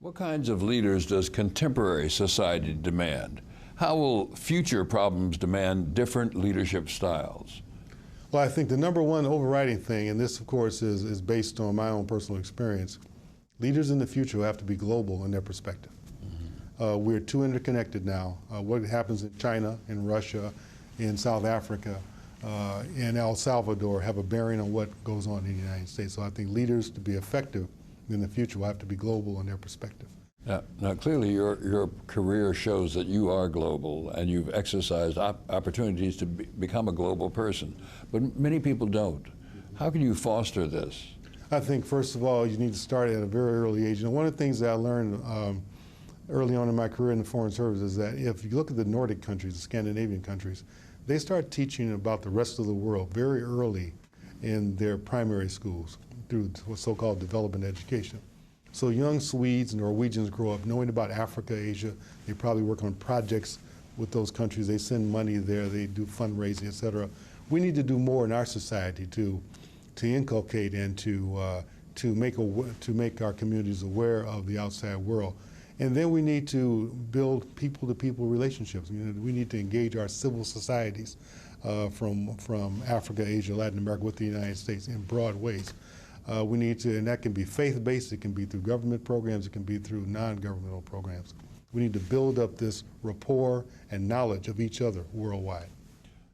What kinds of leaders does contemporary society demand? How will future problems demand different leadership styles? Well, I think the number one overriding thing, and this, of course, is based on my own personal experience, leaders in the future will have to be global in their perspective. We're too interconnected now. What happens in China, in Russia, in South Africa, in El Salvador have a bearing on what goes on in the United States. So I think leaders, to be effective in the future, will have to be global in their perspective. Now clearly your career shows that you are global and you've exercised opportunities to become a global person, but many people don't. How can you foster this? I think, first of all, you need to start at a very early age. And one of the things that I learned early on in my career in the Foreign Service is that if you look at the Nordic countries, the Scandinavian countries, they start teaching about the rest of the world very early in their primary schools through what's so-called development education. So young Swedes and Norwegians grow up knowing about Africa, Asia. They probably work on projects with those countries. They send money there. They do fundraising, et cetera. We need to do more in our society to inculcate and to make our communities aware of the outside world. And then we need to build people-to-people relationships. We need to engage our civil societies from Africa, Asia, Latin America with the United States in broad ways. We need to, and that can be faith-based, it can be through government programs, it can be through non-governmental programs. We need to build up this rapport and knowledge of each other worldwide.